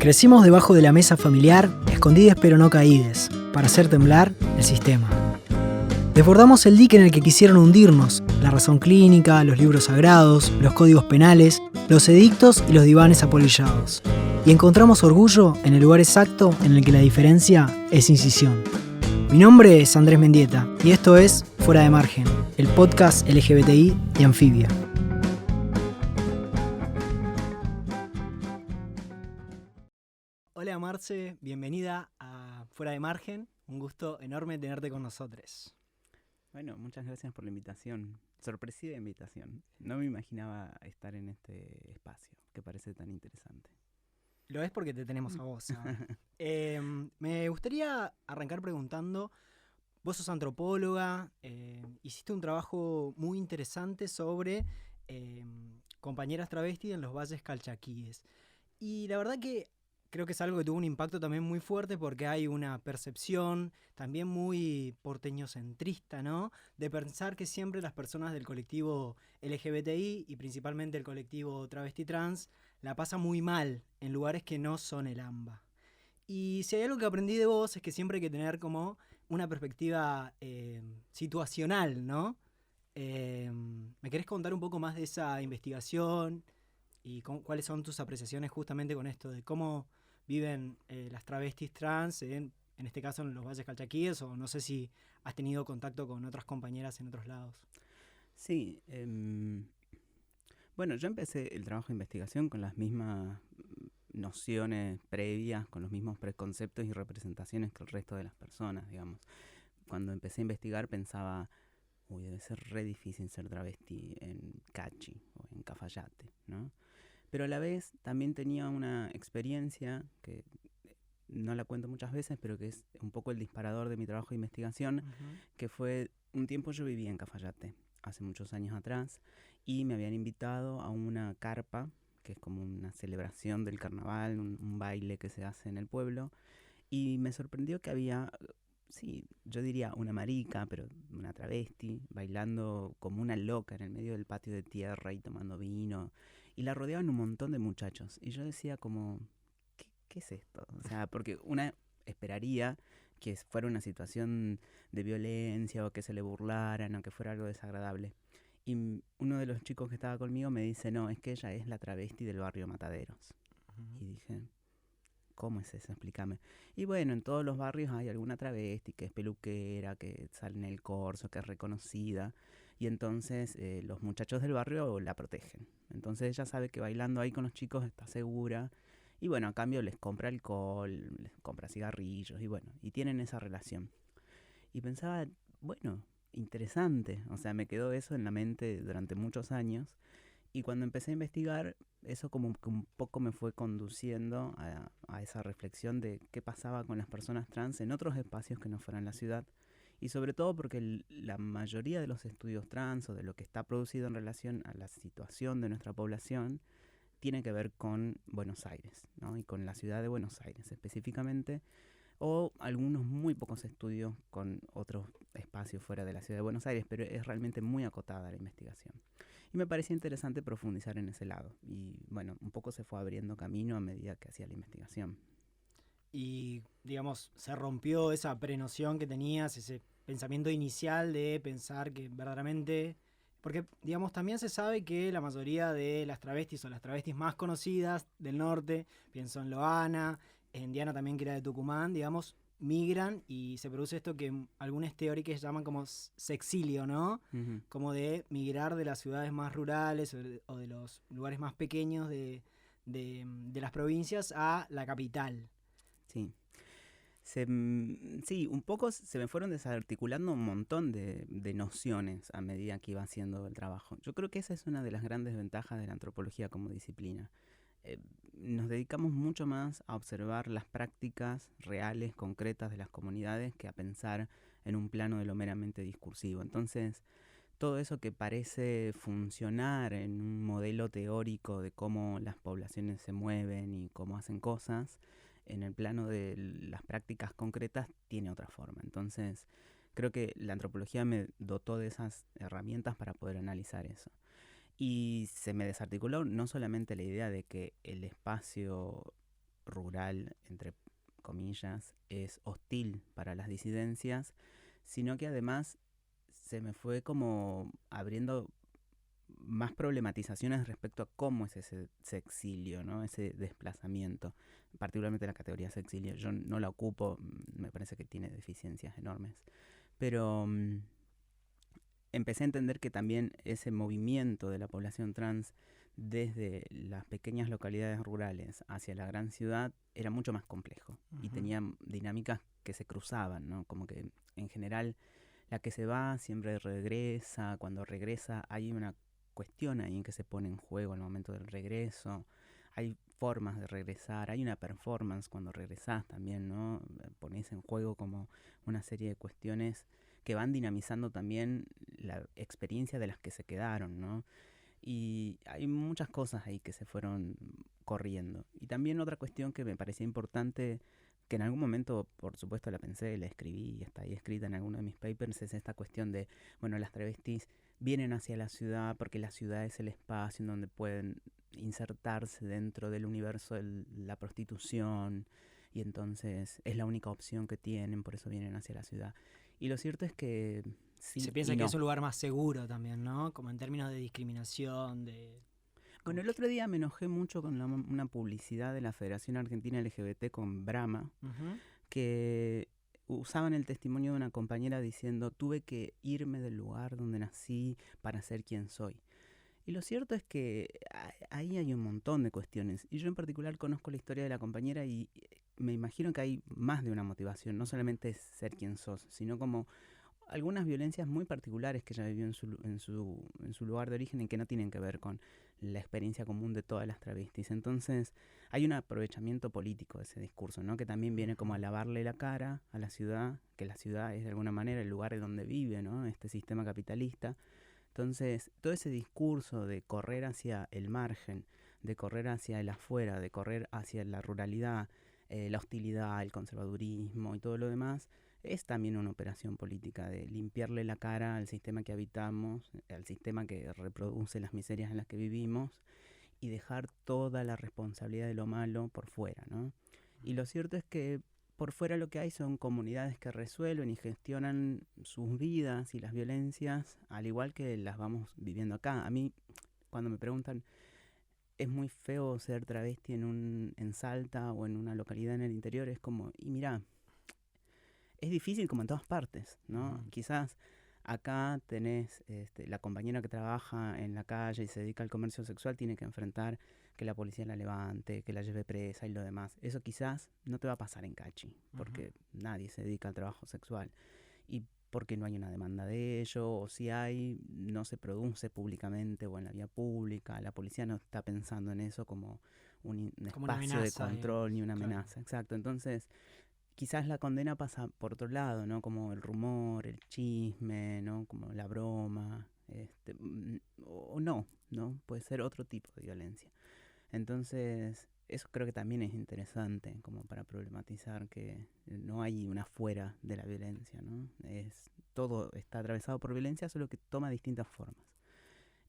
Crecimos debajo de la mesa familiar, escondides pero no caídes, para hacer temblar el sistema. Desbordamos el dique en el que quisieron hundirnos, la razón clínica, los libros sagrados, los códigos penales, los edictos y los divanes apolillados. Y encontramos orgullo en el lugar exacto en el que la diferencia es incisión. Mi nombre es Andrés Mendieta y esto es Fuera de Margen, el podcast LGBTI de Anfibia. Hola Marce, bienvenida a Fuera de Margen. Un gusto enorme tenerte con nosotros. Bueno, muchas gracias por la invitación. Sorpresiva invitación. No me imaginaba estar en este espacio, que parece tan interesante. Lo es porque te tenemos a vos. Me gustaría arrancar preguntando, vos sos antropóloga, hiciste un trabajo muy interesante sobre compañeras travestis en los valles calchaquíes. Y la verdad que creo que es algo que tuvo un impacto también muy fuerte porque hay una percepción también muy porteñocentrista, ¿no? De pensar que siempre las personas del colectivo LGBTI y principalmente el colectivo travesti trans la pasan muy mal en lugares que no son el AMBA. Y si hay algo que aprendí de vos es que siempre hay que tener como una perspectiva situacional, ¿no? ¿Me querés contar un poco más de esa investigación y cuáles son tus apreciaciones justamente con esto de cómo viven las travestis trans en este caso en los valles calchaquíes, o no sé si has tenido contacto con otras compañeras en otros lados? Sí, bueno, yo empecé el trabajo de investigación con las mismas nociones previas, con los mismos preconceptos y representaciones que el resto de las personas, digamos. Cuando empecé a investigar pensaba, debe ser re difícil ser travesti en Cachi o en Cafayate, ¿no? Pero a la vez también tenía una experiencia que no la cuento muchas veces, pero que es un poco el disparador de mi trabajo de investigación, que fue un tiempo yo vivía en Cafayate, hace muchos años atrás, y me habían invitado a una carpa, que es como una celebración del carnaval, un baile que se hace en el pueblo, y me sorprendió que había, sí, yo diría una marica, pero una travesti, bailando como una loca en el medio del patio de tierra y tomando vino, y la rodeaban un montón de muchachos, y yo decía como, ¿qué es esto? O sea, porque una esperaría que fuera una situación de violencia o que se le burlaran o que fuera algo desagradable. Y uno de los chicos que estaba conmigo me dice, no, es que ella es la travesti del barrio Mataderos. Y dije, ¿cómo es eso? Explícame. Y bueno, en todos los barrios hay alguna travesti que es peluquera, que sale en el corso, que es reconocida. Y entonces los muchachos del barrio la protegen. Entonces ella sabe que bailando ahí con los chicos está segura. Y bueno, a cambio les compra alcohol, les compra cigarrillos y bueno, y tienen esa relación. Y pensaba, bueno, interesante. O sea, me quedó eso en la mente durante muchos años. Y cuando empecé a investigar, eso como que un poco me fue conduciendo a esa reflexión de qué pasaba con las personas trans en otros espacios que no fueran la ciudad. Y sobre todo porque la mayoría de los estudios trans o de lo que está producido en relación a la situación de nuestra población tiene que ver con Buenos Aires, ¿no? Y con la ciudad de Buenos Aires específicamente, o algunos muy pocos estudios con otros espacios fuera de la ciudad de Buenos Aires, pero es realmente muy acotada la investigación. Y me parecía interesante profundizar en ese lado. Y bueno, un poco se fue abriendo camino a medida que hacía la investigación. Y, digamos, se rompió esa prenoción que tenías, ese pensamiento inicial de pensar que verdaderamente... Porque, digamos, también se sabe que la mayoría de las travestis o las travestis más conocidas del norte, pienso en Loana, en Diana también que era de Tucumán, digamos, migran y se produce esto que algunos teóricos llaman como sexilio, ¿no? Uh-huh. Como de migrar de las ciudades más rurales o de los lugares más pequeños de las provincias a la capital. Sí. Sí, un poco se me fueron desarticulando un montón de nociones a medida que iba haciendo el trabajo. Yo creo que esa es una de las grandes ventajas de la antropología como disciplina. Nos dedicamos mucho más a observar las prácticas reales, concretas de las comunidades que a pensar en un plano de lo meramente discursivo. Entonces, todo eso que parece funcionar en un modelo teórico de cómo las poblaciones se mueven y cómo hacen cosas, en el plano de las prácticas concretas tiene otra forma. Entonces, creo que la antropología me dotó de esas herramientas para poder analizar eso. Y se me desarticuló no solamente la idea de que el espacio rural, entre comillas, es hostil para las disidencias, sino que además se me fue como abriendo más problematizaciones respecto a cómo es ese exilio, ¿no? Ese desplazamiento, particularmente la categoría exilio. Yo no la ocupo, me parece que tiene deficiencias enormes, pero empecé a entender que también ese movimiento de la población trans desde las pequeñas localidades rurales hacia la gran ciudad era mucho más complejo y tenía dinámicas que se cruzaban, ¿no? Como que en general la que se va siempre regresa, cuando regresa hay una cuestión ahí que se pone en juego al momento del regreso, hay formas de regresar, hay una performance cuando regresás también, ¿no? Ponés en juego como una serie de cuestiones que van dinamizando también la experiencia de las que se quedaron, ¿no? Y hay muchas cosas ahí que se fueron corriendo. Y también otra cuestión que me parecía importante, que en algún momento, por supuesto, la pensé, la escribí y está ahí escrita en alguno de mis papers, es esta cuestión de, bueno, las travestis vienen hacia la ciudad porque la ciudad es el espacio en donde pueden insertarse dentro del universo de la prostitución y entonces es la única opción que tienen, por eso vienen hacia la ciudad. Y lo cierto es que sí Se piensa y que no. es un lugar más seguro también, ¿no? Como en términos de discriminación, de... Bueno, el otro día me enojé mucho con una publicidad de la Federación Argentina LGBT con Brahma, que usaban el testimonio de una compañera diciendo: tuve que irme del lugar donde nací para ser quien soy. Y lo cierto es que ahí hay un montón de cuestiones. Y yo en particular conozco la historia de la compañera y me imagino que hay más de una motivación. No solamente es ser quien sos, sino como algunas violencias muy particulares que ella vivió en su lugar de origen y que no tienen que ver con la experiencia común de todas las travestis. Entonces hay un aprovechamiento político de ese discurso, ¿no? Que también viene como a lavarle la cara a la ciudad, que la ciudad es de alguna manera el lugar donde vive, ¿no? Este sistema capitalista. Entonces todo ese discurso de correr hacia el margen, de correr hacia el afuera, de correr hacia la ruralidad, la hostilidad, el conservadurismo y todo lo demás, es también una operación política de limpiarle la cara al sistema que habitamos, al sistema que reproduce las miserias en las que vivimos y dejar toda la responsabilidad de lo malo por fuera, ¿no? Y lo cierto es que por fuera lo que hay son comunidades que resuelven y gestionan sus vidas y las violencias al igual que las vamos viviendo acá. A mí, cuando me preguntan, es muy feo ser travesti en Salta o en una localidad en el interior, es como, y mirá, es difícil como en todas partes, ¿no? Quizás acá tenés la compañera que trabaja en la calle y se dedica al comercio sexual tiene que enfrentar que la policía la levante, que la lleve presa y lo demás. Eso quizás no te va a pasar en Cachi, porque nadie se dedica al trabajo sexual y porque no hay una demanda de ello, o si hay, no se produce públicamente o en la vía pública. La policía no está pensando en eso como un Como una espacio de amenaza, control ni una claro. amenaza. Exacto, entonces quizás la condena pasa por otro lado, ¿no? Como el rumor, el chisme, ¿no? Como la broma, o no, ¿no? Puede ser otro tipo de violencia. Entonces, eso creo que también es interesante como para problematizar que no hay una fuera de la violencia, ¿no? Todo está atravesado por violencia, solo que toma distintas formas.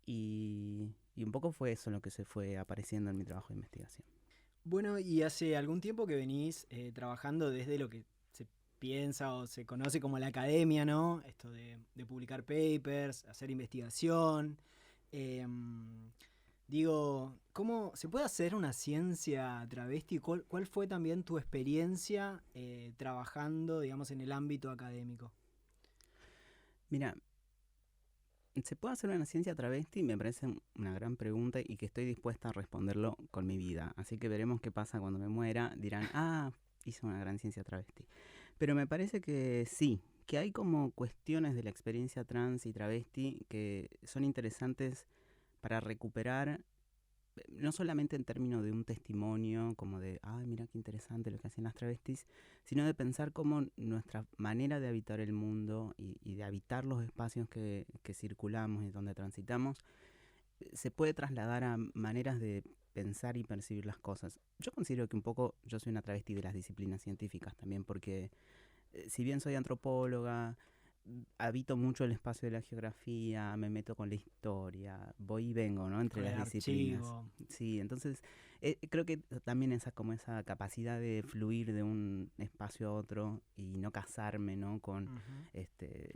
Y un poco fue eso lo que se fue apareciendo en mi trabajo de investigación. Bueno, y hace algún tiempo que venís trabajando desde lo que se piensa o se conoce como la academia, ¿no? Esto de publicar papers, hacer investigación. Digo, ¿cómo se puede hacer una ciencia travesti? ¿Cuál fue también tu experiencia trabajando, digamos, en el ámbito académico? Mira, ¿se puede hacer una ciencia travesti? Me parece una gran pregunta y que estoy dispuesta a responderlo con mi vida. Así que veremos qué pasa cuando me muera. Dirán, hice una gran ciencia travesti. Pero me parece que sí, que hay como cuestiones de la experiencia trans y travesti que son interesantes para recuperar, no solamente en términos de un testimonio, como de, mira qué interesante lo que hacen las travestis, sino de pensar cómo nuestra manera de habitar el mundo y de habitar los espacios que circulamos y donde transitamos, se puede trasladar a maneras de pensar y percibir las cosas. Yo considero que un poco yo soy una travesti de las disciplinas científicas también, porque si bien soy antropóloga, habito mucho el espacio de la geografía, me meto con la historia, voy y vengo, ¿no? Entre Con el las disciplinas. archivo. Sí, entonces creo que también esa capacidad de fluir de un espacio a otro y no casarme, ¿no? Con Ujú.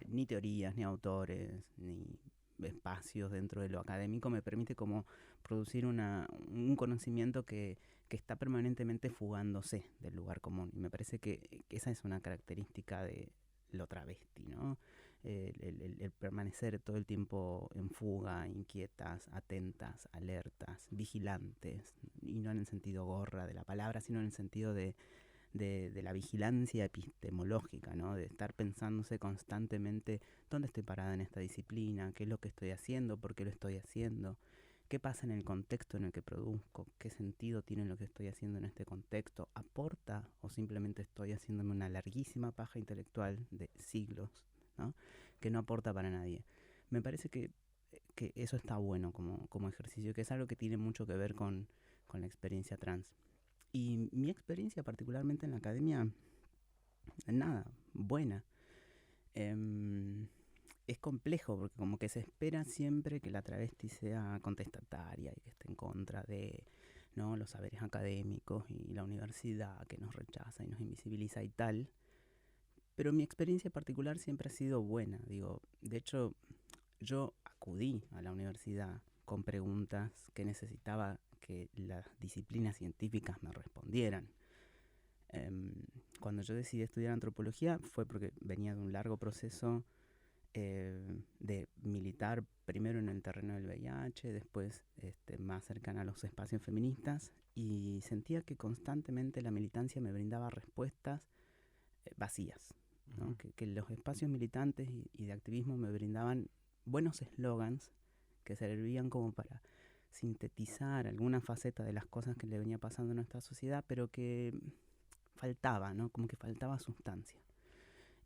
ni teorías, ni autores, ni espacios dentro de lo académico me permite como producir un conocimiento que está permanentemente fugándose del lugar común. Y me parece que esa es una característica de lo travesti, ¿no? El permanecer todo el tiempo en fuga, inquietas, atentas, alertas, vigilantes, y no en el sentido gorra de la palabra, sino en el sentido de la vigilancia epistemológica, ¿no? De estar pensándose constantemente dónde estoy parada en esta disciplina, qué es lo que estoy haciendo, por qué lo estoy haciendo, qué pasa en el contexto en el que produzco, qué sentido tiene lo que estoy haciendo en este contexto, aporta o simplemente estoy haciéndome una larguísima paja intelectual de siglos, ¿no? Que no aporta para nadie. Me parece que eso está bueno como ejercicio, que es algo que tiene mucho que ver con la experiencia trans. Y mi experiencia particularmente en la academia, nada, buena. Em, es complejo porque como que se espera siempre que la travesti sea contestataria y que esté en contra de, ¿no? Los saberes académicos y la universidad que nos rechaza y nos invisibiliza y tal. Pero mi experiencia particular siempre ha sido buena. Digo, de hecho, yo acudí a la universidad con preguntas que necesitaba que las disciplinas científicas me respondieran. Em, Cuando yo decidí estudiar antropología fue porque venía de un largo proceso de militar primero en el terreno del VIH, después más cercana a los espacios feministas, y sentía que constantemente la militancia me brindaba respuestas vacías, ¿no? Ujú. Que los espacios militantes y de activismo me brindaban buenos eslogans que servían como para sintetizar alguna faceta de las cosas que le venía pasando a nuestra sociedad, pero que faltaba, ¿no? Como que faltaba sustancia.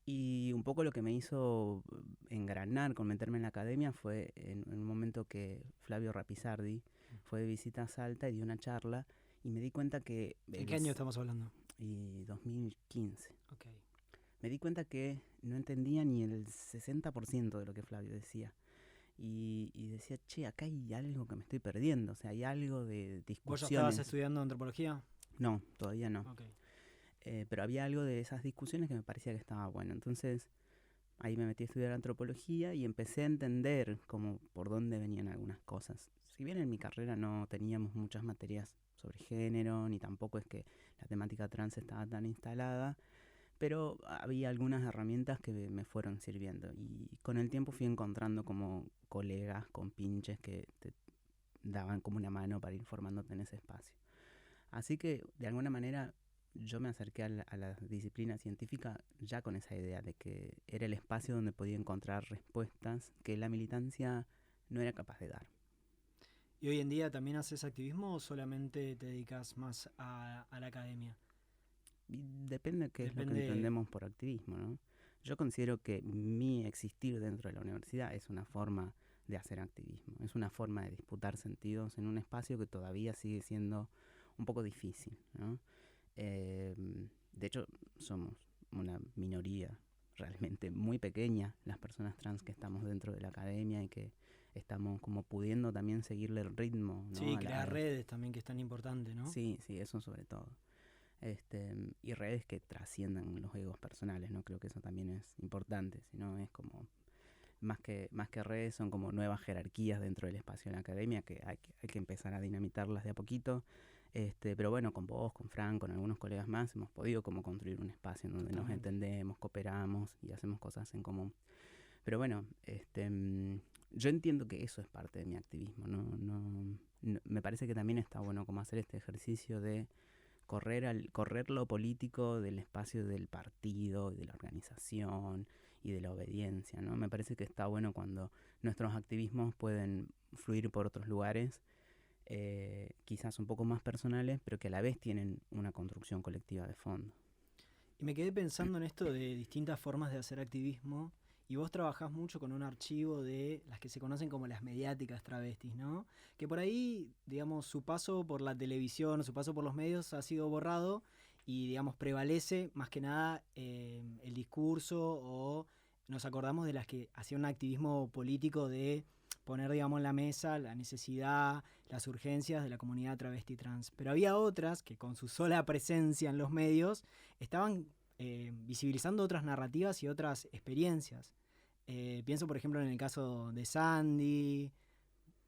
Y un poco lo que me hizo engranar con meterme en la academia fue en un momento que Flavio Rapizardi fue de visita a Salta y dio una charla y me di cuenta que ¿En qué año estamos hablando? y 2015. Ok. Me di cuenta que no entendía ni el 60% de lo que Flavio decía. Y decía, che, acá hay algo que me estoy perdiendo. O sea, hay algo de ¿Vos ya estabas discusiones. estudiando antropología? No, todavía no. Ok. Pero había algo de esas discusiones que me parecía que estaba bueno. Entonces ahí me metí a estudiar antropología y empecé a entender como por dónde venían algunas cosas. Si bien en mi carrera no teníamos muchas materias sobre género, ni tampoco es que la temática trans estaba tan instalada, pero había algunas herramientas que me fueron sirviendo. Y con el tiempo fui encontrando como colegas con pinches que te daban como una mano para ir formándote en ese espacio. Así que, de alguna manera, yo me acerqué a la disciplina científica ya con esa idea de que era el espacio donde podía encontrar respuestas que la militancia no era capaz de dar. ¿Y hoy en día también haces activismo o solamente te dedicas más a la academia? Y depende de qué es lo que Depende. entendemos por activismo, ¿no? Yo considero que mi existir dentro de la universidad es una forma de hacer activismo, es una forma de disputar sentidos en un espacio que todavía sigue siendo un poco difícil, ¿no? Eh, de hecho, somos una minoría realmente muy pequeña las personas trans que estamos dentro de la academia y que estamos como pudiendo también seguirle el ritmo, ¿no? Sí, crear redes también que es tan importante, ¿no? Sí, sí, eso sobre todo. Y redes que trasciendan los egos personales, ¿no? Creo que eso también es importante, sino es como más que redes son como nuevas jerarquías dentro del espacio de la academia que hay que empezar a dinamitarlas de a poquito. Pero bueno, con vos, con Fran, con algunos colegas más, hemos podido como construir un espacio en donde nos Totalmente. entendemos, cooperamos y hacemos cosas en común. Pero bueno, yo entiendo que eso es parte de mi activismo, me parece que también está bueno como hacer este ejercicio de correr lo político del espacio del partido y de la organización y de la obediencia, ¿no? Me parece que está bueno cuando nuestros activismos pueden fluir por otros lugares, quizás un poco más personales, pero que a la vez tienen una construcción colectiva de fondo. Y me quedé pensando en esto de distintas formas de hacer activismo. Y vos trabajás mucho con un archivo de las que se conocen como las mediáticas travestis, ¿no? Que por ahí, digamos, su paso por la televisión, su paso por los medios ha sido borrado y, digamos, prevalece más que nada el discurso o nos acordamos de las que hacían un activismo político de poner, digamos, en la mesa la necesidad, las urgencias de la comunidad travesti trans. Pero había otras que con su sola presencia en los medios estaban visibilizando otras narrativas y otras experiencias. Pienso, por ejemplo, en el caso de Sandy.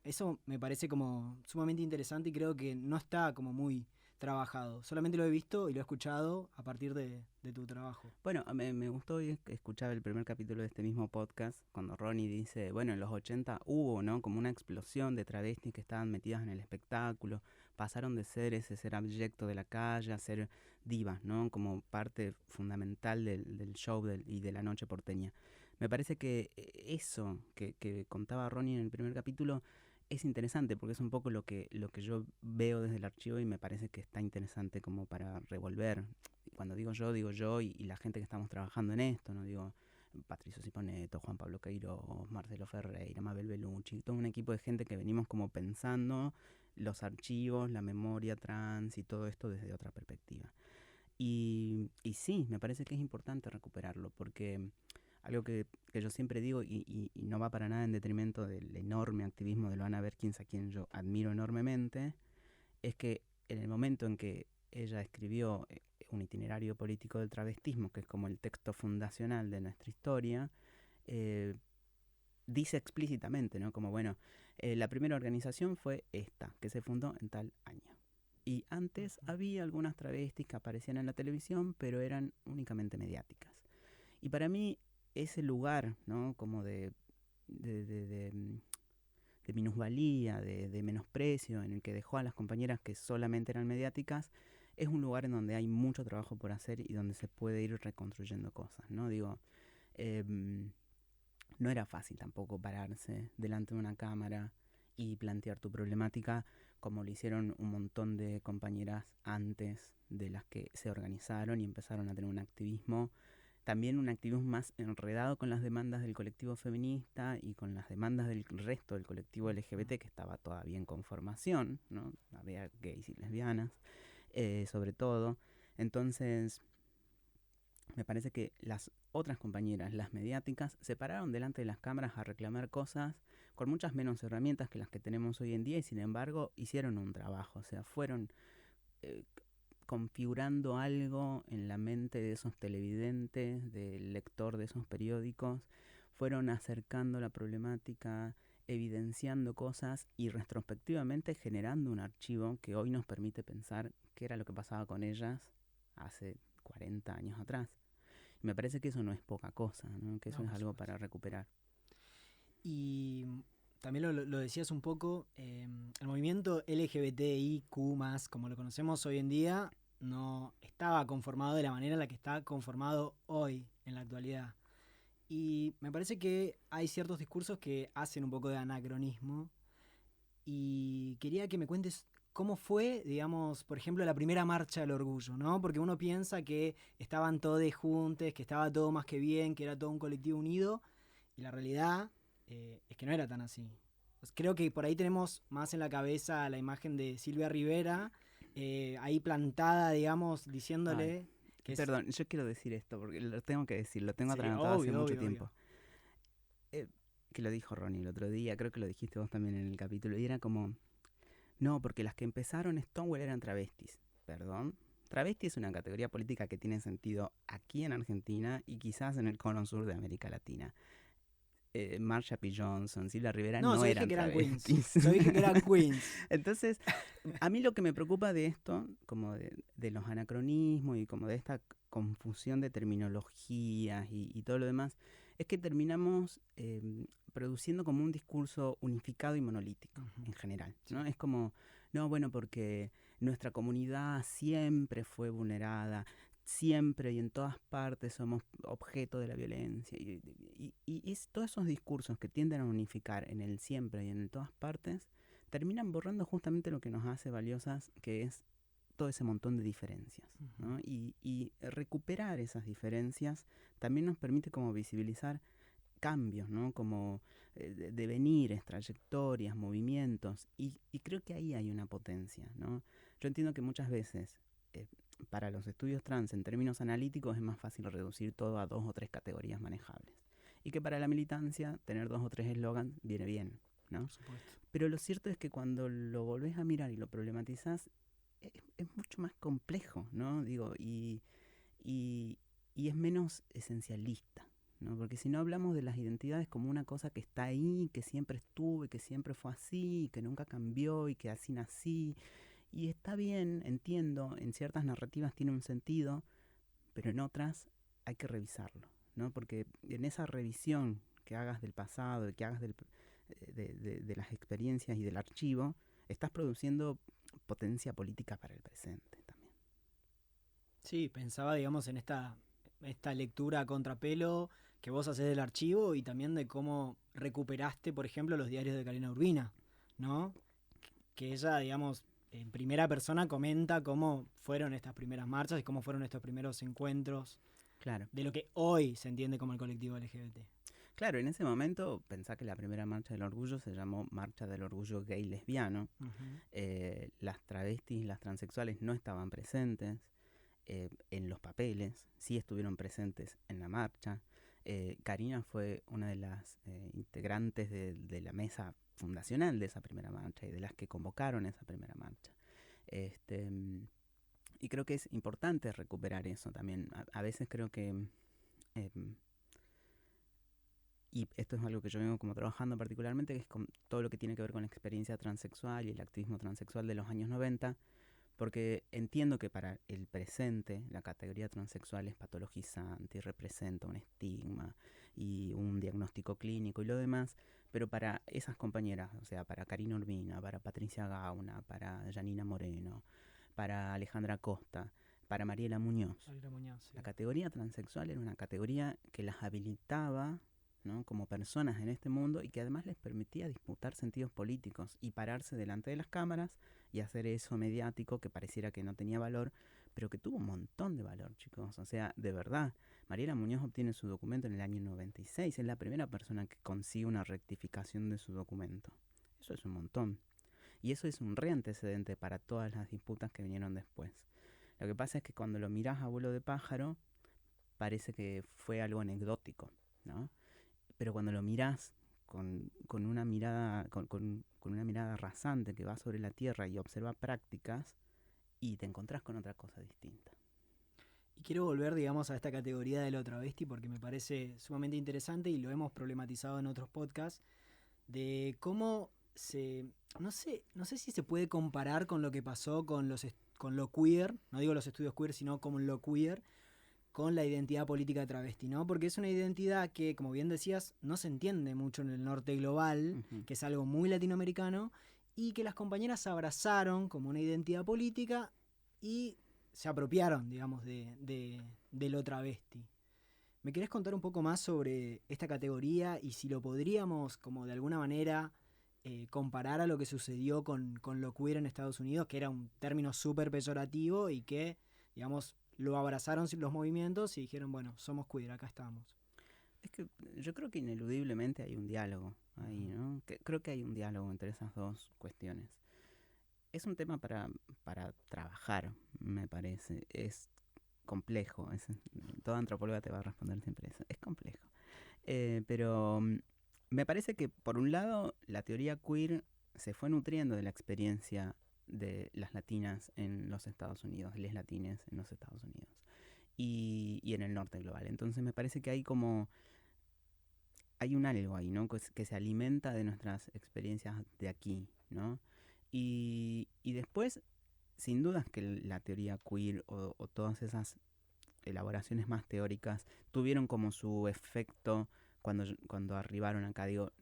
Eso me parece como sumamente interesante y creo que no está como muy trabajado. Solamente lo he visto y lo he escuchado a partir de tu trabajo. Bueno, me gustó hoy escuchar el primer capítulo de este mismo podcast, cuando Ronnie dice, bueno, en los 80 hubo, ¿no? Como una explosión de travestis que estaban metidas en el espectáculo, pasaron de ser ese ser abyecto de la calle a ser divas, ¿no? Como parte fundamental del show y de la noche porteña. Me parece que eso que contaba Ronnie en el primer capítulo es interesante porque es un poco lo que yo veo desde el archivo y me parece que está interesante como para revolver. Cuando digo yo y la gente que estamos trabajando en esto, no digo Patricio Siponeto, Juan Pablo Queiroz, Marcelo Ferreira, Mabel Bellucci, todo un equipo de gente que venimos como pensando los archivos, la memoria trans y todo esto desde otra perspectiva. Y sí, me parece que es importante recuperarlo porque algo que yo siempre digo y no va para nada en detrimento del enorme activismo de Loana Berkins, a quien yo admiro enormemente, es que en el momento en que ella escribió un itinerario político del travestismo, que es como el texto fundacional de nuestra historia, dice explícitamente, ¿no? Como, bueno, la primera organización fue esta, que se fundó en tal año. Y antes había algunas travestis que aparecían en la televisión, pero eran únicamente mediáticas. Y para mí, ese lugar, ¿no? Como de minusvalía, de menosprecio, en el que dejó a las compañeras que solamente eran mediáticas, es un lugar en donde hay mucho trabajo por hacer y donde se puede ir reconstruyendo cosas, ¿no? Digo, no era fácil tampoco pararse delante de una cámara y plantear tu problemática como lo hicieron un montón de compañeras antes de las que se organizaron y empezaron a tener un activismo, también un activismo más enredado con las demandas del colectivo feminista y con las demandas del resto del colectivo LGBT, que estaba todavía en conformación, ¿no? Había gays y lesbianas, sobre todo. Entonces, me parece que las otras compañeras, las mediáticas, se pararon delante de las cámaras a reclamar cosas con muchas menos herramientas que las que tenemos hoy en día y sin embargo hicieron un trabajo, o sea, fueron configurando algo en la mente de esos televidentes, del lector de esos periódicos, fueron acercando la problemática, evidenciando cosas y retrospectivamente generando un archivo que hoy nos permite pensar qué era lo que pasaba con ellas hace 40 años atrás. Me parece que eso no es poca cosa, ¿no? Que eso es algo para recuperar. Y también lo decías un poco, el movimiento LGBTIQ+, como lo conocemos hoy en día, no estaba conformado de la manera en la que está conformado hoy, en la actualidad. Y me parece que hay ciertos discursos que hacen un poco de anacronismo. Y quería que me cuentes cómo fue, digamos, por ejemplo, la primera marcha del orgullo, ¿no? Porque uno piensa que estaban todos juntos, que estaba todo más que bien, que era todo un colectivo unido, y la realidad es que no era tan así. Pues creo que por ahí tenemos más en la cabeza la imagen de Silvia Rivera, ahí plantada, digamos, diciéndole... que Perdón, yo quiero decir esto, porque lo tengo que decir, lo tengo atragantado obvio, hace mucho obvio, tiempo. Que lo dijo Ronnie el otro día, creo que lo dijiste vos también en el capítulo, y era como, no, porque las que empezaron Stonewall eran travestis. Perdón. Travesti es una categoría política que tiene sentido aquí en Argentina y quizás en el cono sur de América Latina. Marsha P. Johnson, Silvia Rivera no eran travestis. Yo dije que eran queens. Entonces, a mí lo que me preocupa de esto, como de los anacronismos y como de esta confusión de terminologías y todo lo demás, es que terminamos produciendo como un discurso unificado y monolítico en general, ¿no? Es como, no, bueno, porque nuestra comunidad siempre fue vulnerada, siempre y en todas partes somos objeto de la violencia. Y todos esos discursos que tienden a unificar en el siempre y en el todas partes, terminan borrando justamente lo que nos hace valiosas, que es todo ese montón de diferencias, ¿no? Y recuperar esas diferencias también nos permite como visibilizar cambios, ¿no? Como devenires, trayectorias, movimientos, y creo que ahí hay una potencia, ¿no? Yo entiendo que muchas veces para los estudios trans en términos analíticos es más fácil reducir todo a 2 o 3 categorías manejables. y que para la militancia tener 2 o 3 eslogans viene bien, ¿no? Por supuesto. Pero lo cierto es que cuando lo volvés a mirar y lo problematizás, es mucho más complejo, ¿no? Digo, y, y es menos esencialista, ¿no? Porque si no hablamos de las identidades como una cosa que está ahí, que siempre estuvo y que siempre fue así, y que nunca cambió y que así nací. Y está bien, entiendo, en ciertas narrativas tiene un sentido, pero en otras hay que revisarlo, ¿no? Porque en esa revisión que hagas del pasado, que hagas de las experiencias y del archivo, estás produciendo potencia política para el presente también. Sí, pensaba, digamos, en esta lectura a contrapelo que vos hacés del archivo y también de cómo recuperaste, por ejemplo, los diarios de Karina Urbina, ¿no? Que ella, digamos, en primera persona comenta cómo fueron estas primeras marchas y cómo fueron estos primeros encuentros Claro. de lo que hoy se entiende como el colectivo LGBT. Claro, en ese momento pensá que la primera marcha del orgullo se llamó Marcha del Orgullo Gay Lesbiano. Las travestis y las transexuales no estaban presentes en los papeles, sí estuvieron presentes en la marcha. Karina fue una de las integrantes de la mesa fundacional de esa primera marcha y de las que convocaron esa primera marcha. Y creo que es importante recuperar eso también. A veces creo que... y esto es algo que yo vengo como trabajando particularmente, que es con todo lo que tiene que ver con la experiencia transexual y el activismo transexual de los años 90, porque entiendo que para el presente la categoría transexual es patologizante y representa un estigma y un diagnóstico clínico y lo demás, pero para esas compañeras, o sea, para Karina Urbina, para Patricia Gauna, para Janina Moreno, para Alejandra Costa, para Mariela Muñoz, Sí. La categoría transexual era una categoría que las habilitaba, ¿no?, como personas en este mundo y que además les permitía disputar sentidos políticos y pararse delante de las cámaras y hacer eso mediático que pareciera que no tenía valor, pero que tuvo un montón de valor, chicos. O sea, de verdad, Mariela Muñoz obtiene su documento en el año 96, es la primera persona que consigue una rectificación de su documento. Eso es un montón. Y eso es un reantecedente para todas las disputas que vinieron después. Lo que pasa es que cuando lo mirás a vuelo de pájaro, parece que fue algo anecdótico, ¿no? Pero cuando lo mirás con una mirada con una mirada rasante que va sobre la tierra y observa prácticas, y te encontrás con otra cosa distinta. Y quiero volver, digamos, a esta categoría de lo travesti porque me parece sumamente interesante y lo hemos problematizado en otros podcasts, de cómo no sé si se puede comparar con lo que pasó con lo queer, no digo los estudios queer, sino con lo queer, con la identidad política de travesti, ¿no? Porque es una identidad que, como bien decías, no se entiende mucho en el norte global, que es algo muy latinoamericano, y que las compañeras abrazaron como una identidad política y se apropiaron, digamos, de lo travesti. ¿Me querés contar un poco más sobre esta categoría y si lo podríamos, como de alguna manera, comparar a lo que sucedió con lo queer en Estados Unidos, que era un término súper peyorativo y que, digamos, lo abrazaron los movimientos y dijeron, bueno, somos queer, acá estamos? Es que yo creo que ineludiblemente hay un diálogo ahí, ¿no? Creo que hay un diálogo entre esas dos cuestiones. Es un tema para trabajar, me parece. Es complejo. Toda antropóloga te va a responder siempre eso. Es complejo. Pero me parece que, por un lado, la teoría queer se fue nutriendo de la experiencia de las latinas en los Estados Unidos, les latines en los Estados Unidos y en el norte global. Entonces me parece que hay un algo ahí, ¿no?, que se alimenta de nuestras experiencias de aquí, ¿no? Y después, sin dudas que la teoría queer o todas esas elaboraciones más teóricas tuvieron como su efecto cuando arribaron acá, digo,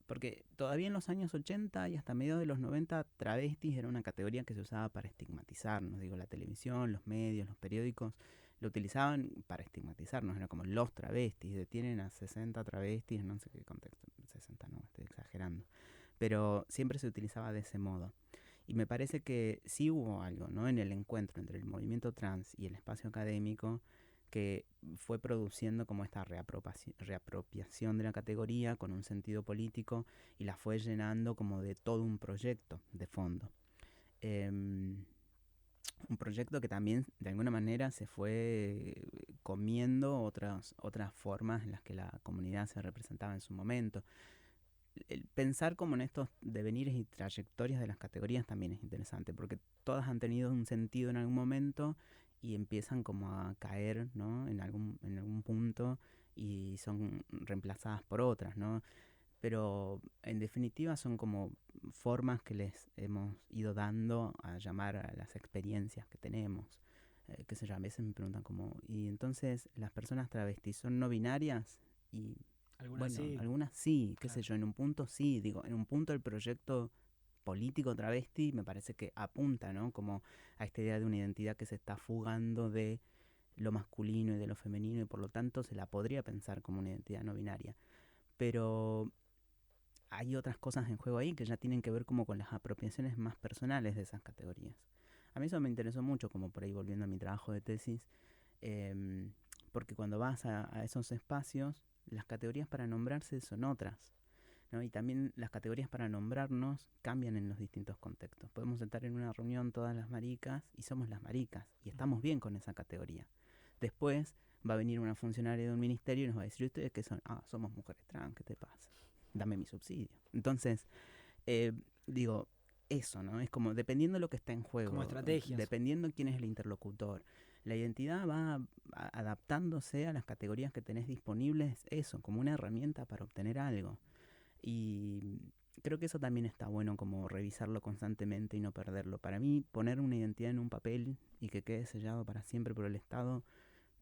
porque todavía en los años 80 y hasta mediados de los 90 travestis era una categoría que se usaba para estigmatizarnos, digo, la televisión, los medios, los periódicos lo utilizaban para estigmatizarnos, era como los travestis, detienen a 60 travestis, no sé qué contexto, 60 no, estoy exagerando, pero siempre se utilizaba de ese modo. Y me parece que sí hubo algo, ¿no?, en el encuentro entre el movimiento trans y el espacio académico que fue produciendo como esta reapropiación de la categoría con un sentido político y la fue llenando como de todo un proyecto de fondo. un proyecto que también de alguna manera se fue comiendo otras formas en las que la comunidad se representaba en su momento. El pensar como en estos devenires y trayectorias de las categorías también es interesante, porque todas han tenido un sentido en algún momento y empiezan como a caer, ¿no? en algún punto, y son reemplazadas por otras, ¿no? Pero en definitiva son como formas que les hemos ido dando a llamar a las experiencias que tenemos. Qué sé yo, a veces me preguntan como, ¿y entonces las personas travestis son no binarias? Y Algunas bueno, sí, algunas sí, qué sé claro. yo, en un punto sí, digo, en un punto el proyecto político travesti me parece que apunta, ¿no? Como a esta idea de una identidad que se está fugando de lo masculino y de lo femenino, y por lo tanto se la podría pensar como una identidad no binaria. Pero hay otras cosas en juego ahí que ya tienen que ver como con las apropiaciones más personales de esas categorías. A mí eso me interesó mucho, como por ahí volviendo a mi trabajo de tesis, eh, porque cuando vas a esos espacios, las categorías para nombrarse son otras, ¿no? Y también las categorías para nombrarnos cambian en los distintos contextos. Podemos estar en una reunión todas las maricas y somos las maricas y estamos bien con esa categoría. Después va a venir una funcionaria de un ministerio y nos va a decir, ¿ustedes qué son? Ah, somos mujeres trans, ¿qué te pasa? Dame mi subsidio. Entonces, eh, digo, eso, ¿no? Es como dependiendo de lo que está en Como juego, estrategias. dependiendo quién es el interlocutor. La identidad va adaptándose a las categorías que tenés disponibles, eso, como una herramienta para obtener algo. Y creo que eso también está bueno, como revisarlo constantemente y no perderlo. Para mí, poner una identidad en un papel y que quede sellado para siempre por el Estado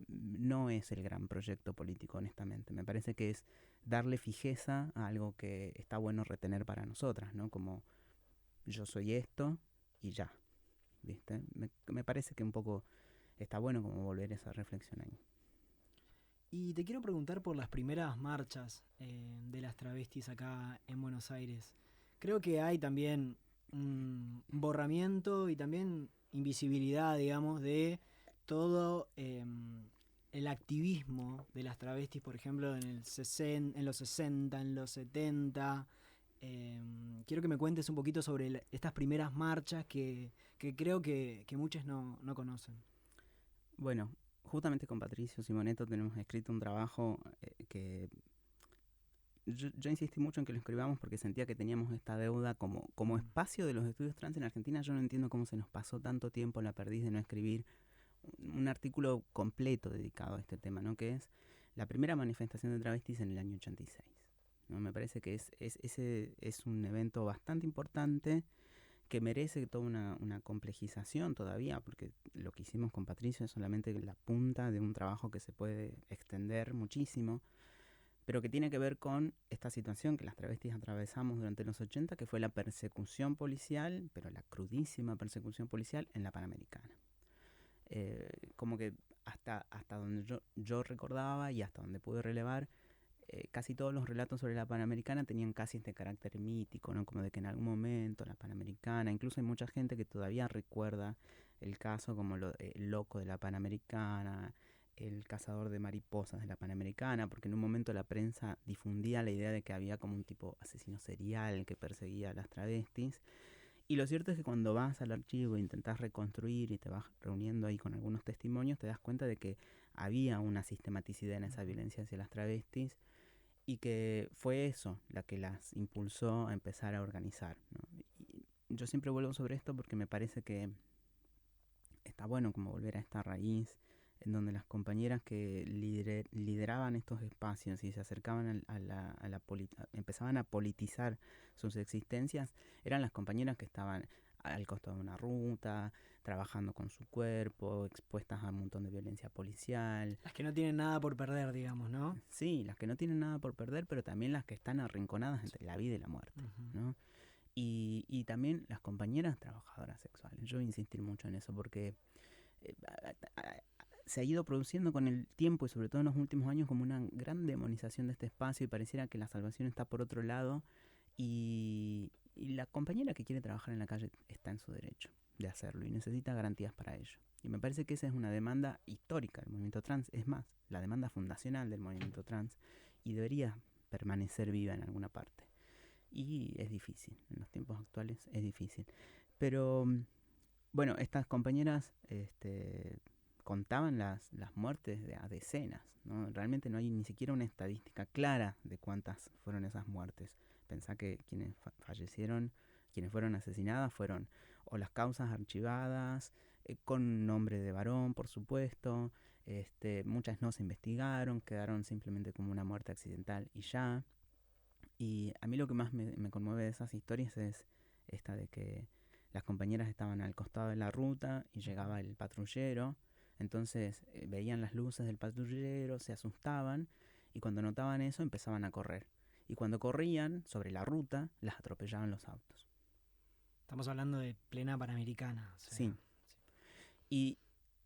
no es el gran proyecto político, honestamente. Me parece que es darle fijeza a algo que está bueno retener para nosotras, ¿no? Como yo soy esto y ya, ¿viste? Me parece que un poco está bueno como volver a esa reflexión ahí. Y te quiero preguntar por las primeras marchas de las travestis acá en Buenos Aires. Creo que hay también un borramiento y también invisibilidad, digamos, de todo el activismo de las travestis, por ejemplo, en los 60, en los 70. Quiero que me cuentes un poquito sobre estas primeras marchas que creo que muchos no conocen. Bueno, justamente con Patricio Simoneto tenemos escrito un trabajo que yo insistí mucho en que lo escribamos porque sentía que teníamos esta deuda como Mm. espacio de los estudios trans en Argentina. Yo no entiendo cómo se nos pasó tanto tiempo la perdiz de no escribir un artículo completo dedicado a este tema, ¿no? Que es la primera manifestación de travestis en el año 86. ¿No? Me parece que ese es un evento bastante importante que merece toda una complejización todavía, porque lo que hicimos con Patricio es solamente la punta de un trabajo que se puede extender muchísimo, pero que tiene que ver con esta situación que las travestis atravesamos durante los 80, que fue la persecución policial, pero la crudísima persecución policial en la Panamericana. Como que hasta donde yo recordaba y hasta donde pude relevar, casi todos los relatos sobre la Panamericana tenían casi este carácter mítico, ¿no? Como de que en algún momento la Panamericana, incluso hay mucha gente que todavía recuerda el caso como el loco de la Panamericana, el cazador de mariposas de la Panamericana, porque en un momento la prensa difundía la idea de que había como un tipo asesino serial que perseguía a las travestis. Y lo cierto es que cuando vas al archivo e intentás reconstruir y te vas reuniendo ahí con algunos testimonios, te das cuenta de que había una sistematicidad en esa violencia hacia las travestis y que fue eso la que las impulsó a empezar a organizar, ¿no? Y yo siempre vuelvo sobre esto porque me parece que está bueno como volver a esta raíz en donde las compañeras que lideraban estos espacios y se acercaban empezaban a politizar sus existencias, eran las compañeras que estaban al costado de una ruta, trabajando con su cuerpo, expuestas a un montón de violencia policial. Las que no tienen nada por perder, digamos, ¿no? Sí, las que no tienen nada por perder, pero también las que están arrinconadas entre la vida y la muerte, Ujú. ¿no? Y también las compañeras trabajadoras sexuales. Yo voy a insistir mucho en eso porque eh, se ha ido produciendo con el tiempo y sobre todo en los últimos años como una gran demonización de este espacio y pareciera que la salvación está por otro lado y la compañera que quiere trabajar en la calle está en su derecho de hacerlo y necesita garantías para ello. Y me parece que esa es una demanda histórica del movimiento trans, es más, la demanda fundacional del movimiento trans y debería permanecer viva en alguna parte. Y es difícil, en los tiempos actuales es difícil. Pero Bueno, estas compañeras contaban las muertes a decenas, ¿no? Realmente no hay ni siquiera una estadística clara de cuántas fueron esas muertes. Pensá que quienes fallecieron, quienes fueron asesinadas fueron o las causas archivadas, con nombre de varón, por supuesto. Muchas no se investigaron, quedaron simplemente como una muerte accidental y ya. Y a mí lo que más me conmueve de esas historias es esta de que las compañeras estaban al costado de la ruta y llegaba el patrullero. Entonces veían las luces del patrullero, se asustaban y cuando notaban eso empezaban a correr. Y cuando corrían sobre la ruta, las atropellaban los autos. Estamos hablando de plena Panamericana. O sea, Sí. Y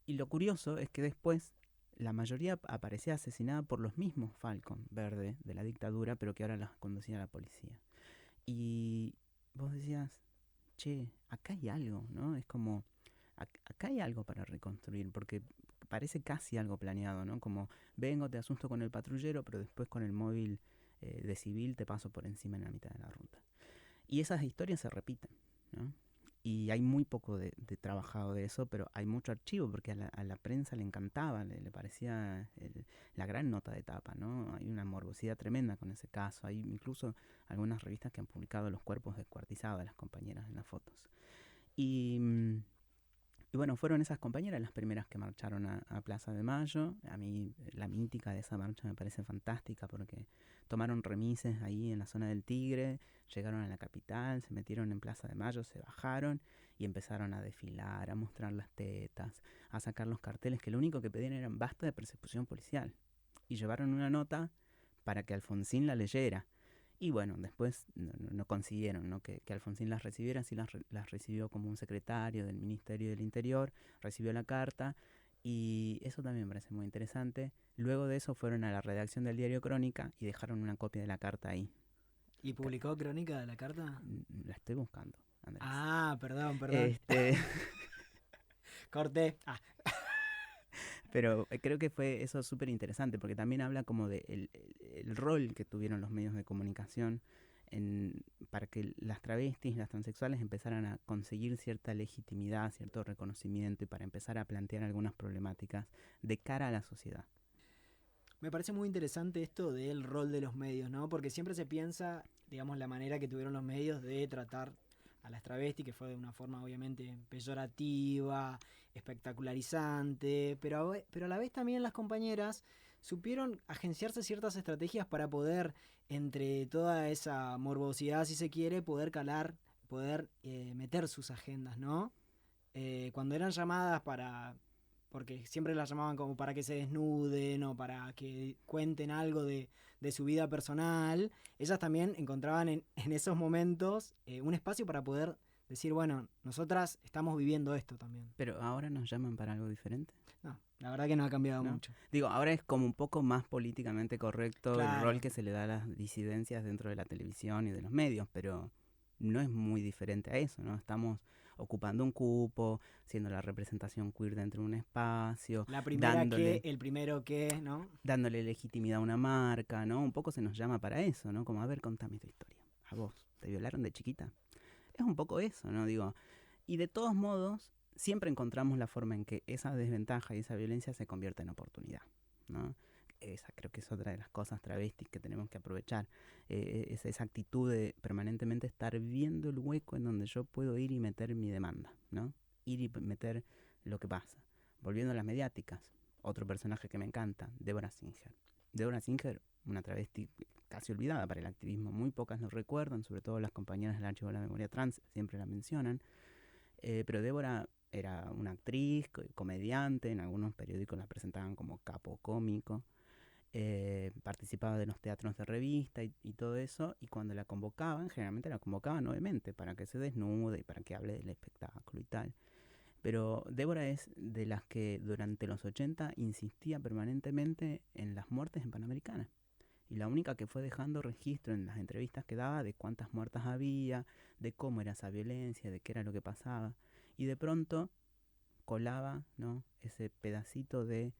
lo curioso es que después la mayoría aparecía asesinada por los mismos Falcon Verde de la dictadura, pero que ahora las conducía la policía. Y vos decías, che, acá hay algo, ¿no? Es como, acá hay algo para reconstruir, porque parece casi algo planeado, ¿no? Como, vengo, te asusto con el patrullero, pero después con el móvil de civil te paso por encima en la mitad de la ruta. Y esas historias se repiten, ¿no? Y hay muy poco de trabajado de eso, pero hay mucho archivo, porque a la prensa le encantaba, le parecía la gran nota de tapa, ¿no? Hay una morbosidad tremenda con ese caso. Hay incluso algunas revistas que han publicado los cuerpos descuartizados de las compañeras en las fotos. Y bueno, fueron esas compañeras las primeras que marcharon a Plaza de Mayo. A mí la mítica de esa marcha me parece fantástica porque tomaron remises ahí en la zona del Tigre, llegaron a la capital, se metieron en Plaza de Mayo, se bajaron y empezaron a desfilar, a mostrar las tetas, a sacar los carteles que lo único que pedían era basta de persecución policial. Y llevaron una nota para que Alfonsín la leyera. Y bueno, después no consiguieron, ¿no? que Alfonsín las recibiera, sí las recibió como un secretario del Ministerio del Interior, recibió la carta y eso también me parece muy interesante. Luego de eso fueron a la redacción del diario Crónica y dejaron una copia de la carta ahí. ¿Y publicó Crónica de la carta? La estoy buscando, Andrés. Ah, perdón. Corté. Pero creo que fue eso súper interesante porque también habla como de el rol que tuvieron los medios de comunicación para que las travestis, las transexuales empezaran a conseguir cierta legitimidad, cierto reconocimiento y para empezar a plantear algunas problemáticas de cara a la sociedad. Me parece muy interesante esto del rol de los medios, ¿no? Porque siempre se piensa, digamos, la manera que tuvieron los medios de tratar a las travestis, que fue de una forma obviamente peyorativa, espectacularizante, pero a la vez también las compañeras supieron agenciarse ciertas estrategias para poder, entre toda esa morbosidad, si se quiere, poder calar, poder meter sus agendas, ¿no? Cuando eran llamadas porque siempre las llamaban como para que se desnuden o para que cuenten algo de su vida personal, ellas también encontraban en esos momentos un espacio para poder decir, bueno, nosotras estamos viviendo esto también. ¿Pero ahora nos llaman para algo diferente? No, la verdad que no ha cambiado mucho. Digo, ahora es como un poco más políticamente correcto Claro. El rol que se le da a las disidencias dentro de la televisión y de los medios, pero no es muy diferente a eso, ¿no? Estamos ocupando un cupo, siendo la representación queer dentro de un espacio. La primera el primero que, ¿no? Dándole legitimidad a una marca, ¿no? Un poco se nos llama para eso, ¿no? Como, a ver, contame tu historia. ¿A vos te violaron de chiquita? Es un poco eso, ¿no? Digo, y de todos modos, siempre encontramos la forma en que esa desventaja y esa violencia se convierte en oportunidad, ¿no? Esa creo que es otra de las cosas travestis que tenemos que aprovechar. Esa actitud de permanentemente estar viendo el hueco en donde yo puedo ir y meter mi demanda, ¿no? Ir y meter lo que pasa. Volviendo a las mediáticas, otro personaje que me encanta, Débora Singer. Débora Singer, una travesti casi olvidada para el activismo, muy pocas lo recuerdan, sobre todo las compañeras del Archivo de la Memoria Trans siempre la mencionan, pero Débora era una actriz, comediante, en algunos periódicos la presentaban como capo cómico, participaba de los teatros de revista y todo eso, y cuando la convocaban, generalmente la convocaban obviamente para que se desnude y para que hable del espectáculo y tal. Pero Débora es de las que durante los 80 insistía permanentemente en las muertes en Panamericana. Y la única que fue dejando registro en las entrevistas que daba de cuántas muertas había, de cómo era esa violencia, de qué era lo que pasaba. Y de pronto colaba, ¿no?, ese pedacito de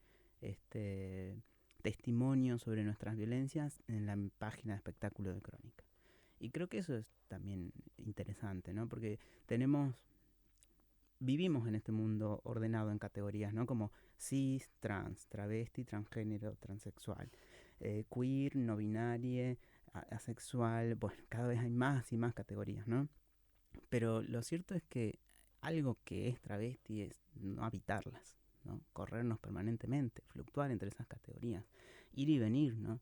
testimonio sobre nuestras violencias en la página de espectáculo de Crónica. Y creo que eso es también interesante, ¿no? Porque tenemos vivimos en este mundo ordenado en categorías, ¿no? Como cis, trans, travesti, transgénero, transexual, queer, no binaria, asexual, bueno, cada vez hay más y más categorías, ¿no? Pero lo cierto es que algo que es travesti es no habitarlas, ¿no? Corrernos permanentemente, fluctuar entre esas categorías, ir y venir, ¿no?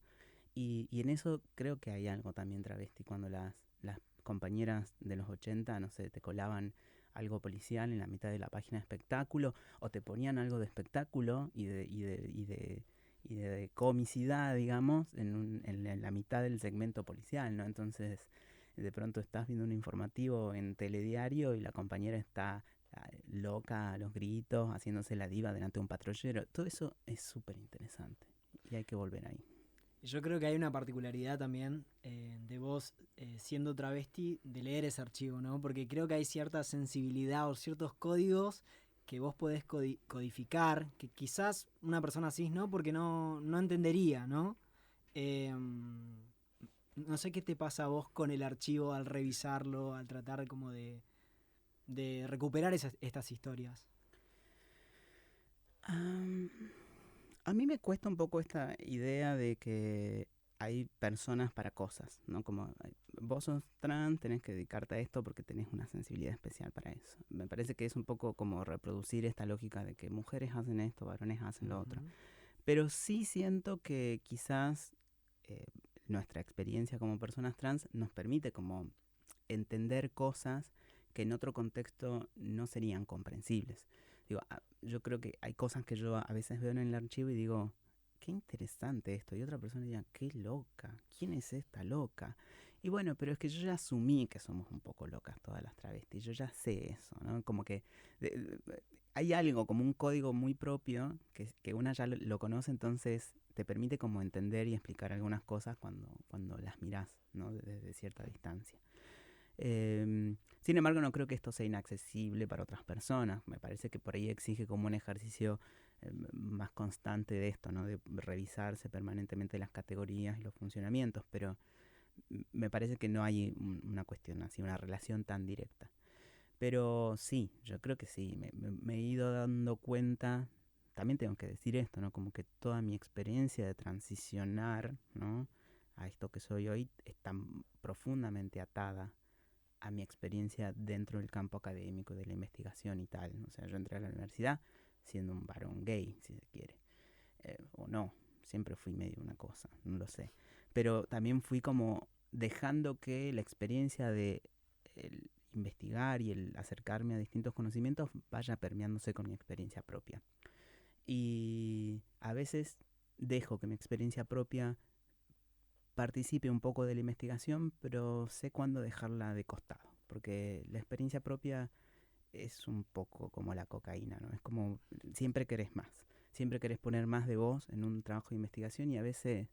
Y en eso creo que hay algo también travesti, cuando las compañeras de los 80, no sé, te colaban algo policial en la mitad de la página de espectáculo, o te ponían algo de espectáculo y de comicidad, digamos, en la mitad del segmento policial, ¿no? Entonces, de pronto estás viendo un informativo en telediario y la compañera está loca a los gritos, haciéndose la diva delante de un patrullero. Todo eso es súper interesante y hay que volver ahí. Yo creo que hay una particularidad también de vos siendo travesti de leer ese archivo, ¿no? Porque creo que hay cierta sensibilidad o ciertos códigos que vos podés codificar, que quizás una persona cis no, porque no entendería, ¿no? Eh, no sé qué te pasa a vos con el archivo al revisarlo, al tratar como de recuperar estas historias. Um, a mí me cuesta un poco esta idea de que hay personas para cosas, ¿no? Como vos sos trans, tenés que dedicarte a esto porque tenés una sensibilidad especial para eso. Me parece que es un poco como reproducir esta lógica de que mujeres hacen esto, varones hacen lo otro. Pero sí siento que quizás eh, nuestra experiencia como personas trans nos permite como entender cosas que en otro contexto no serían comprensibles. Digo, yo creo que hay cosas que yo a veces veo en el archivo y digo, qué interesante esto. Y otra persona diría, qué loca, ¿quién es esta loca? Y bueno, pero es que yo ya asumí que somos un poco locas todas las travestis, yo ya sé eso, ¿no? Como que hay algo, como un código muy propio, que una ya lo conoce, entonces te permite como entender y explicar algunas cosas cuando las mirás, ¿no? Desde cierta distancia. Sin embargo, no creo que esto sea inaccesible para otras personas. Me parece que por ahí exige como un ejercicio más constante de esto, ¿no? De revisarse permanentemente las categorías y los funcionamientos, pero me parece que no hay una cuestión así, una relación tan directa. Pero sí, yo creo que sí, me he ido dando cuenta, también tengo que decir esto, ¿no? Como que toda mi experiencia de transicionar, ¿no? A esto que soy hoy está profundamente atada a mi experiencia dentro del campo académico, de la investigación y tal. O sea, yo entré a la universidad siendo un varón gay, si se quiere. O no, siempre fui medio una cosa, no lo sé. Pero también fui como dejando que la experiencia de el investigar y el acercarme a distintos conocimientos vaya permeándose con mi experiencia propia. Y a veces dejo que mi experiencia propia participe un poco de la investigación, pero sé cuándo dejarla de costado, porque la experiencia propia es un poco como la cocaína, ¿no? Es como siempre querés más, siempre querés poner más de vos en un trabajo de investigación y a veces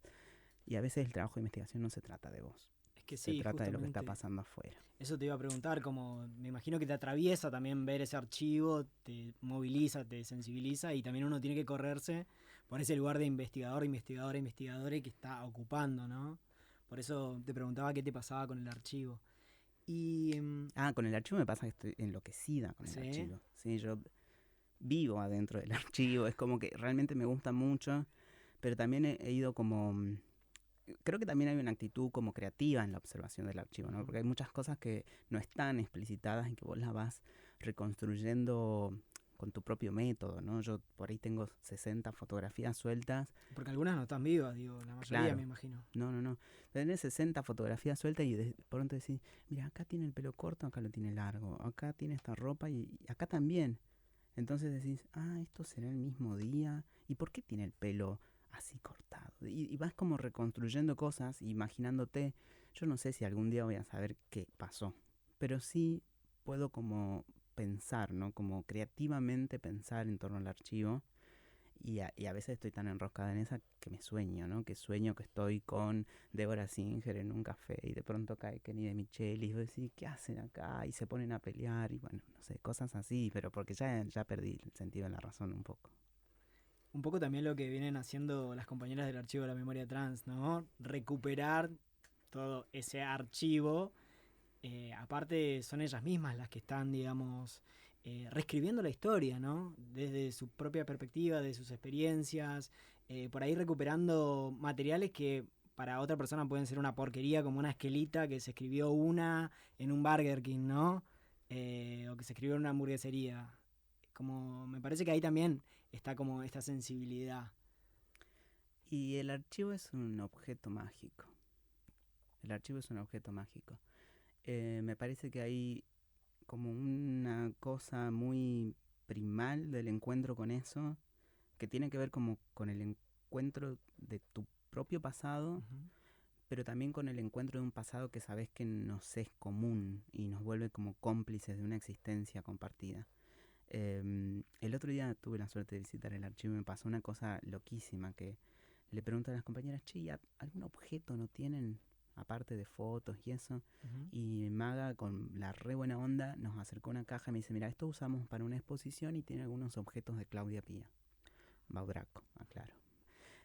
el trabajo de investigación no se trata de vos, Es que se sí, trata de lo que está justamente. pasando afuera. Eso te iba a preguntar, como me imagino que te atraviesa también ver ese archivo, te moviliza, te sensibiliza y también uno tiene que correrse por ese lugar de investigador, investigadora, investigadores que está ocupando, ¿no? Por eso te preguntaba qué te pasaba con el archivo. Y Con el archivo me pasa que estoy enloquecida con el sí, archivo. Sí, yo vivo adentro del archivo, es como que realmente me gusta mucho, pero también he ido como creo que también hay una actitud como creativa en la observación del archivo, ¿no? Porque hay muchas cosas que no están explicitadas y que vos las vas reconstruyendo con tu propio método, ¿no? Yo por ahí tengo 60 fotografías sueltas. porque algunas no están vivas, digo, la mayoría me Claro, imagino. no. Tenés 60 fotografías sueltas y de pronto decís, mira, acá tiene el pelo corto, acá lo tiene largo, acá tiene esta ropa y acá también. Entonces decís, esto será el mismo día. ¿Y por qué tiene el pelo así cortado? Y vas como reconstruyendo cosas, imaginándote. Yo no sé si algún día voy a saber qué pasó, pero sí puedo como pensar, ¿no? Como creativamente pensar en torno al archivo. Y a veces estoy tan enroscada en esa que me sueño, ¿no? Que sueño que estoy con Deborah Singer en un café y de pronto cae Kenny de Micheli y vos decís, ¿qué hacen acá? Y se ponen a pelear y bueno, no sé, cosas así, pero porque ya perdí el sentido de la razón un poco. Un poco también lo que vienen haciendo las compañeras del archivo de la memoria trans, ¿no? Recuperar todo ese archivo. Aparte son ellas mismas las que están, digamos, reescribiendo la historia, ¿no? Desde su propia perspectiva, de sus experiencias, por ahí recuperando materiales que para otra persona pueden ser una porquería, como una esquelita que se escribió en un Burger King, ¿no? O que se escribió en una hamburguesería. Como me parece que ahí también está como esta sensibilidad. Y el archivo es un objeto mágico. El archivo es un objeto mágico. Me parece que hay como una cosa muy primal del encuentro con eso, que tiene que ver como con el encuentro de tu propio pasado, Uh-huh. pero también con el encuentro de un pasado que sabes que nos es común y nos vuelve como cómplices de una existencia compartida. El otro día tuve la suerte de visitar el archivo y me pasó una cosa loquísima, que le pregunto a las compañeras, che, ¿algún objeto no tienen aparte de fotos y eso? Uh-huh. Y Maga, con la re buena onda, nos acercó una caja y me dice, mira, esto usamos para una exposición y tiene algunos objetos de Claudia Pía. Baudraco, aclaro.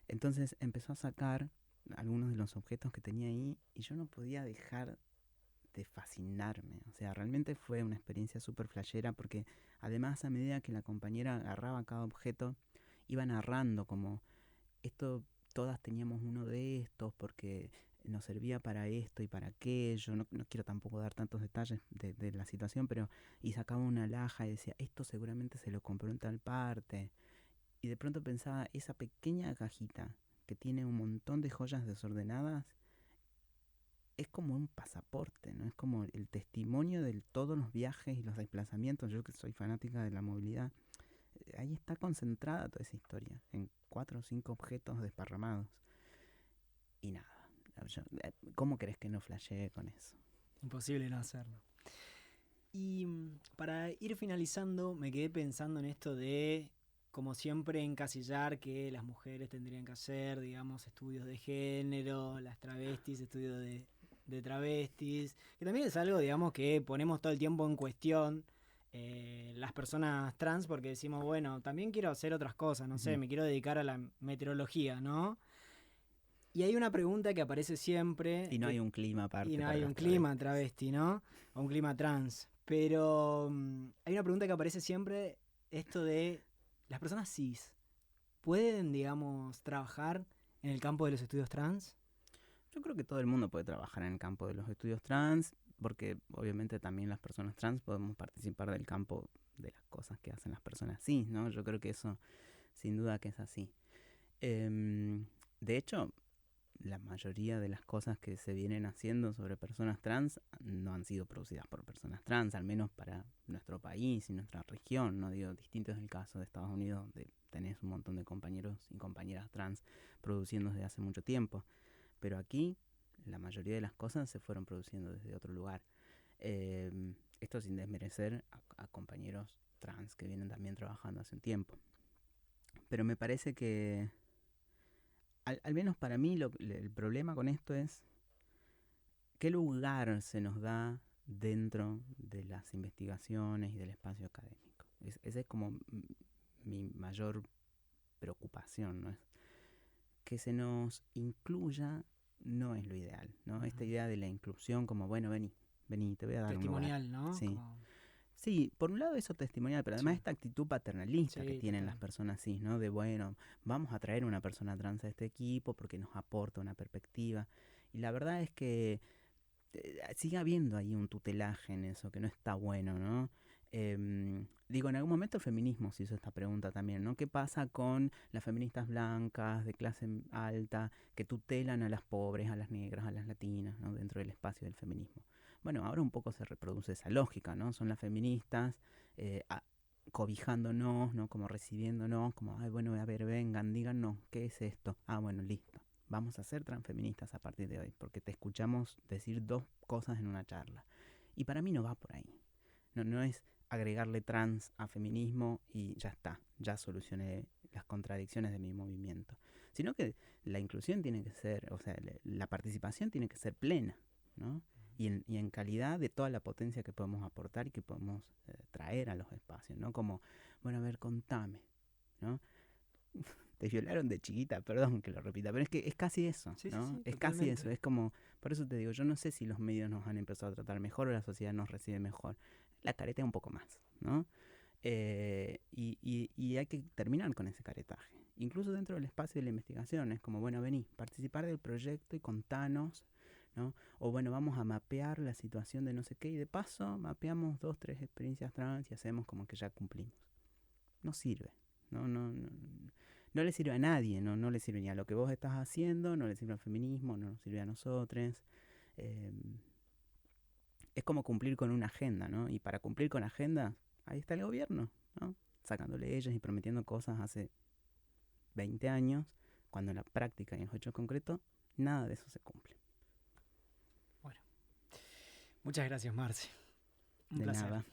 Entonces empezó a sacar algunos de los objetos que tenía ahí y yo no podía dejar de fascinarme. O sea, realmente fue una experiencia súper flashera, porque además, a medida que la compañera agarraba cada objeto, iba narrando como esto, todas teníamos uno de estos porque nos servía para esto y para aquello. No quiero tampoco dar tantos detalles de la situación, pero y sacaba una alhaja y decía, esto seguramente se lo compró en tal parte. Y de pronto pensaba, esa pequeña cajita que tiene un montón de joyas desordenadas es como un pasaporte, ¿no? Es como el testimonio de todos los viajes y los desplazamientos. Yo, que soy fanática de la movilidad, ahí está concentrada toda esa historia, en 4 o 5 objetos desparramados. Y nada, ¿cómo crees que no flasheé con eso? Imposible no hacerlo. Y para ir finalizando, me quedé pensando en esto de, como siempre, encasillar que las mujeres tendrían que hacer, digamos, estudios de género, las travestis, estudios de travestis, que también es algo, digamos, que ponemos todo el tiempo en cuestión, las personas trans, porque decimos, bueno, también quiero hacer otras cosas, no sé, me quiero dedicar a la meteorología, ¿no? Y hay una pregunta que aparece siempre. Y no hay un clima aparte Y no para hay las un clima travestis. travesti, ¿no? O un clima trans. Pero hay una pregunta que aparece siempre, esto de, ¿las personas cis pueden, digamos, trabajar en el campo de los estudios trans? Yo creo que todo el mundo puede trabajar en el campo de los estudios trans, porque obviamente también las personas trans podemos participar del campo de las cosas que hacen las personas cis, ¿no? Yo creo que eso, sin duda que es así. De hecho, la mayoría de las cosas que se vienen haciendo sobre personas trans no han sido producidas por personas trans, al menos para nuestro país y nuestra región. No digo, distinto es el caso de Estados Unidos, donde tenés un montón de compañeros y compañeras trans produciendo desde hace mucho tiempo. Pero aquí la mayoría de las cosas se fueron produciendo desde otro lugar. Esto sin desmerecer a compañeros trans que vienen también trabajando hace un tiempo. Pero me parece que al menos para mí el problema con esto es qué lugar se nos da dentro de las investigaciones y del espacio académico. Esa es como mi mayor preocupación, ¿no? Es que se nos incluya no es lo ideal, ¿no? Uh-huh. Esta idea de la inclusión como, bueno, vení, te voy a dar testimonial, un lugar. ¿no? Sí. Como... Sí, por un lado eso testimonial, pero además esta actitud paternalista que tienen las personas cis, ¿no? De, bueno, vamos a traer una persona trans a este equipo porque nos aporta una perspectiva. Y la verdad es que sigue habiendo ahí un tutelaje en eso que no está bueno, ¿no? Digo, en algún momento el feminismo se hizo esta pregunta también, ¿no? ¿Qué pasa con las feministas blancas de clase alta que tutelan a las pobres, a las negras, a las latinas, ¿no? Dentro del espacio del feminismo? Bueno, ahora un poco se reproduce esa lógica, ¿no? Son las feministas cobijándonos, ¿no? Como recibiéndonos, como, ay, bueno, a ver, vengan, díganos, ¿qué es esto? Ah, bueno, listo. Vamos a ser transfeministas a partir de hoy, porque te escuchamos decir 2 cosas en una charla. Y para mí no va por ahí. No es agregarle trans a feminismo y ya está, ya solucioné las contradicciones de mi movimiento. Sino que la inclusión tiene que ser, o sea, la participación tiene que ser plena, ¿no? Y en calidad de toda la potencia que podemos aportar y que podemos traer a los espacios, ¿no? Como, bueno, a ver, contame, ¿no? Te violaron de chiquita, perdón que lo repita, pero es que es casi eso, sí, ¿no? Sí, es totalmente. Casi eso, es como, por eso te digo, yo no sé si los medios nos han empezado a tratar mejor o la sociedad nos recibe mejor. La caretea un poco más, ¿no? Y hay que terminar con ese caretaje. Incluso dentro del espacio de la investigación es como, bueno, vení, participar del proyecto y contanos, ¿no? O bueno, vamos a mapear la situación de no sé qué y de paso mapeamos 2, 3 experiencias trans y hacemos como que ya cumplimos. No sirve, no le sirve a nadie, no le sirve ni a lo que vos estás haciendo, no le sirve al feminismo, no nos sirve a nosotros. Es como cumplir con una agenda, ¿no? Y para cumplir con agenda, ahí está el gobierno, ¿no? Sacando leyes y prometiendo cosas hace 20 años, cuando en la práctica y en los hechos concretos, nada de eso se cumple. Bueno, muchas gracias, Marce. Un De placer. nada.